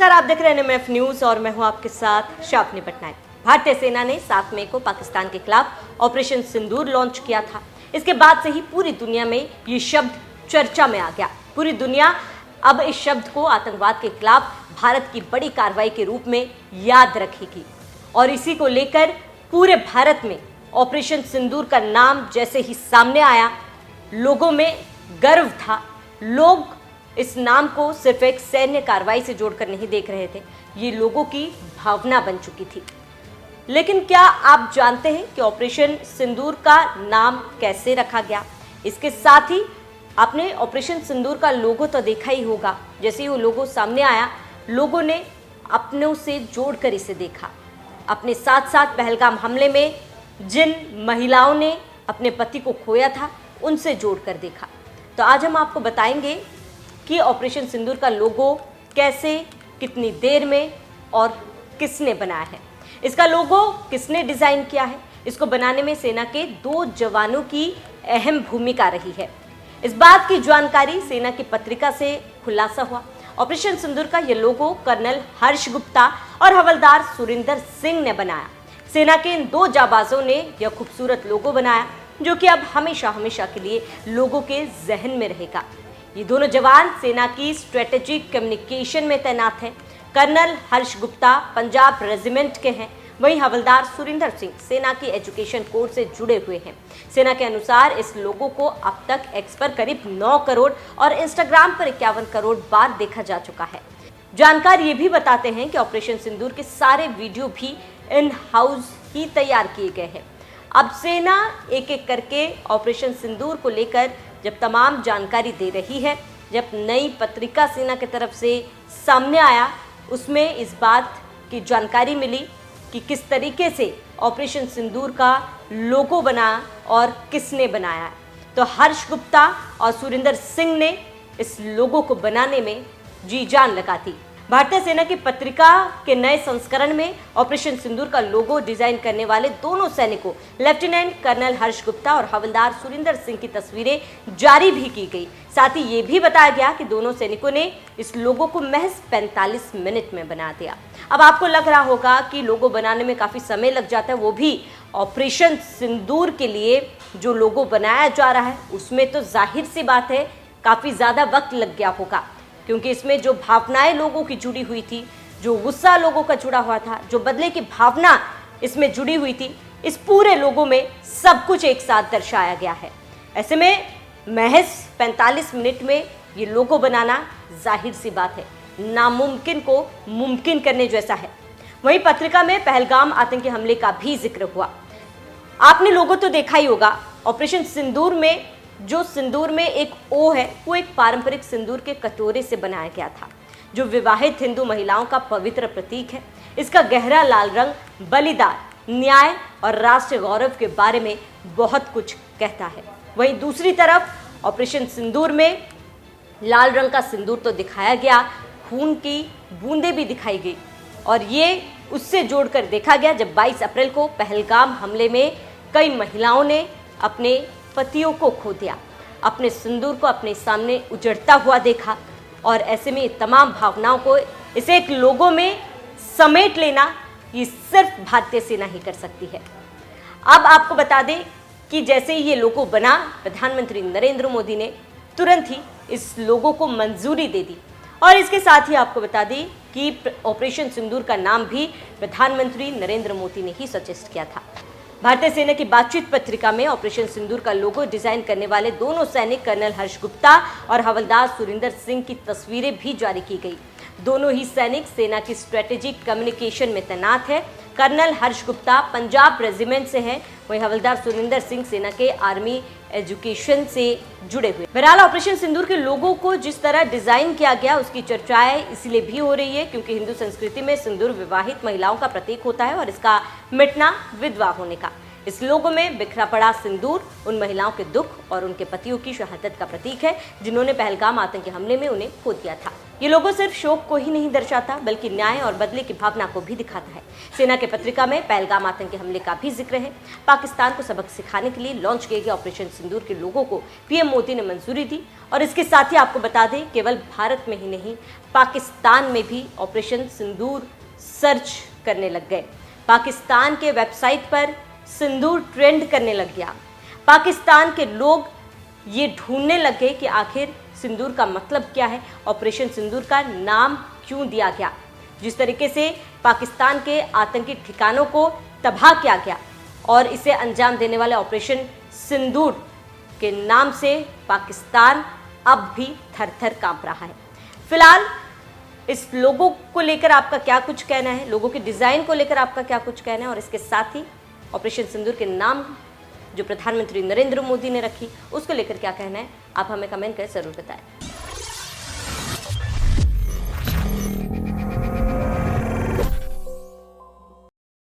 नमस्कार, आप देख रहे हैं NMF न्यूज और मैं हूं आपके साथ शापनी पटनायक। भारतीय सेना ने 7 मई को पाकिस्तान के खिलाफ ऑपरेशन सिंदूर लॉन्च किया था। इसके बाद से ही पूरी दुनिया में ये शब्द चर्चा में आ गया। पूरी दुनिया अब इस शब्द को आतंकवाद के खिलाफ भारत की बड़ी कार्रवाई के रूप में याद रखेगी और इसी को लेकर पूरे भारत में ऑपरेशन सिंदूर का नाम जैसे ही सामने आया, लोगों में गर्व था। लोग इस नाम को सिर्फ एक सैन्य कार्रवाई से जोड़कर नहीं देख रहे थे, ये लोगों की भावना बन चुकी थी। लेकिन क्या आप जानते हैं कि ऑपरेशन सिंदूर का नाम कैसे रखा गया? इसके साथ ही आपने ऑपरेशन सिंदूर का लोगो तो देखा ही होगा। जैसे ही वो लोगो सामने आया, लोगों ने अपनों से जोड़कर इसे देखा। अपने साथ साथ पहलगाम हमले में जिन महिलाओं ने अपने पति को खोया था, उनसे जोड़कर देखा। तो आज हम आपको बताएंगे कि ऑपरेशन सिंदूर का लोगो कैसे, कितनी देर में और किसने बनाया है। इसका लोगो किसने डिजाइन किया है, इसको बनाने में सेना के 2 जवानों की अहम भूमिका रही है। इस बात की जानकारी सेना की पत्रिका से खुलासा हुआ। ऑपरेशन सिंदूर का यह लोगो कर्नल हर्ष गुप्ता और हवलदार सुरिंदर सिंह ने बनाया। सेना के इन 2 जाबाजों ने यह खूबसूरत लोगो बनाया, जो कि अब हमेशा हमेशा के लिए लोगों के जहन में रहेगा। ये दोनों जवान सेना की स्ट्रेटेजिक कम्युनिकेशन में तैनात हैं। कर्नल हर्ष गुप्ता पंजाब रेजिमेंट के हैं, वहीं हवलदार सुरिंदर सिंह सेना की एजुकेशन कोर से जुड़े हुए हैं। सेना के अनुसार इस लोगो को अब तक एक्स पर करीब 9 करोड़ और इंस्टाग्राम पर 51 करोड़ बार देखा जा चुका है। जानकार ये भी बताते हैं कि ऑपरेशन सिंदूर के सारे वीडियो भी इन हाउस ही तैयार किए गए हैं। अब सेना एक एक करके ऑपरेशन सिंदूर को लेकर जब तमाम जानकारी दे रही है, जब नई पत्रिका सेना की तरफ से सामने आया, उसमें इस बात की जानकारी मिली कि किस तरीके से ऑपरेशन सिंदूर का लोगो बना और किसने बनाया है। तो हर्ष गुप्ता और सुरिंदर सिंह ने इस लोगो को बनाने में जी जान लगा दी। भारतीय सेना की पत्रिका के नए संस्करण में ऑपरेशन सिंदूर का लोगो डिजाइन करने वाले दोनों सैनिकों लेफ्टिनेंट कर्नल हर्ष गुप्ता और हवलदार सुरिंदर सिंह की तस्वीरें जारी भी की गई। साथ ही ये भी बताया गया कि दोनों सैनिकों ने इस लोगो को महज 45 मिनट में बना दिया। अब आपको लग रहा होगा कि लोगो बनाने में काफी समय लग जाता है, वो भी ऑपरेशन सिंदूर के लिए जो लोगो बनाया जा रहा है उसमें तो जाहिर सी बात है काफी ज्यादा वक्त लग गया होगा, क्योंकि इसमें जो भावनाएं लोगों की जुड़ी हुई थी, जो गुस्सा लोगों का जुड़ा हुआ था, जो बदले की भावना इसमें जुड़ी हुई थी, इस पूरे लोगों में सब कुछ एक साथ दर्शाया गया है। ऐसे में महज 45 मिनट में ये लोगो बनाना जाहिर सी बात है नामुमकिन को मुमकिन करने जैसा है। वहीं पत्रिका में पहलगाम आतंकी हमले का भी जिक्र हुआ। आपने लोगो तो देखा ही होगा। ऑपरेशन सिंदूर में जो सिंदूर में एक ओ है, वो एक पारंपरिक सिंदूर के कटोरे से बनाया गया था, जो विवाहित हिंदू महिलाओं का पवित्र प्रतीक है। इसका गहरा लाल रंग बलिदान, न्याय और राष्ट्रीय गौरव के बारे में बहुत कुछ कहता है। वहीं दूसरी तरफ ऑपरेशन सिंदूर में लाल रंग का सिंदूर तो दिखाया गया, खून की बूंदें भी दिखाई गई और ये उससे जोड़कर देखा गया जब 22 अप्रैल को पहलगाम हमले में कई महिलाओं ने अपने पतियों को खो दिया, अपने सिंदूर को अपने सामने उजड़ता हुआ देखा। और ऐसे में तमाम भावनाओं को इसे एक लोगो में समेट लेना, ये सिर्फ भारतीय सेना ही कर सकती है। अब आपको बता दें कि जैसे ही ये लोगो बना, प्रधानमंत्री नरेंद्र मोदी ने तुरंत ही इस लोगो को मंजूरी दे दी। और इसके साथ ही आपको बता दें कि ऑपरेशन सिंदूर का नाम भी प्रधानमंत्री नरेंद्र मोदी ने ही सजेस्ट किया था। भारतीय सेना की बातचीत पत्रिका में ऑपरेशन सिंदूर का लोगो डिजाइन करने वाले दोनों सैनिक कर्नल हर्ष गुप्ता और हवलदार सुरिंदर सिंह की तस्वीरें भी जारी की गई। दोनों ही सैनिक सेना की स्ट्रेटेजिक कम्युनिकेशन में तैनात है। कर्नल हर्ष गुप्ता पंजाब रेजिमेंट से हैं, वहीं हवलदार सुरिंदर सिंह सेना के आर्मी एजुकेशन से जुड़े हुए। बहरहाल ऑपरेशन सिंदूर के लोगों को जिस तरह डिजाइन किया गया, उसकी चर्चाएं इसलिए भी हो रही है क्योंकि हिंदू संस्कृति में सिंदूर विवाहित महिलाओं का प्रतीक होता है और इसका मिटना विधवा होने का। इस लोगो में बिखरा पड़ा सिंदूर उन महिलाओं के दुख और उनके पतियों की शहादत का प्रतीक है, जिन्होंने पहलगाम आतंकी हमले में उन्हें खो दिया था। ये लोगो सिर्फ शोक को ही नहीं दर्शाता बल्कि न्याय और बदले की भावना को भी दिखाता है। सेना के पत्रिका में पहलगाम आतंकी हमले का भी जिक्र है। पाकिस्तान को सबक सिखाने के लिए लॉन्च किए गए ऑपरेशन सिंदूर के लोगों को पीएम मोदी ने मंजूरी दी और इसके साथ ही आपको बता दें केवल भारत में ही नहीं पाकिस्तान में भी ऑपरेशन सिंदूर सर्च करने लग गए। पाकिस्तान के वेबसाइट पर सिंदूर ट्रेंड करने लग गया। पाकिस्तान के लोग ये ढूंढने लग गए कि आखिर सिंदूर का मतलब क्या है, ऑपरेशन सिंदूर का नाम क्यों दिया गया। जिस तरीके से पाकिस्तान के आतंकी ठिकानों को तबाह किया गया और इसे अंजाम देने वाले ऑपरेशन सिंदूर के नाम से पाकिस्तान अब भी थर थर कांप रहा है। फिलहाल इस लोगों को लेकर आपका क्या कुछ कहना है, लोगों के डिजाइन को लेकर आपका क्या कुछ कहना है और इसके साथ ही ऑपरेशन सिंदूर के नाम जो प्रधानमंत्री नरेंद्र मोदी ने रखी उसको लेकर क्या कहना है, आप हमें कमेंट कर जरूर बताएं।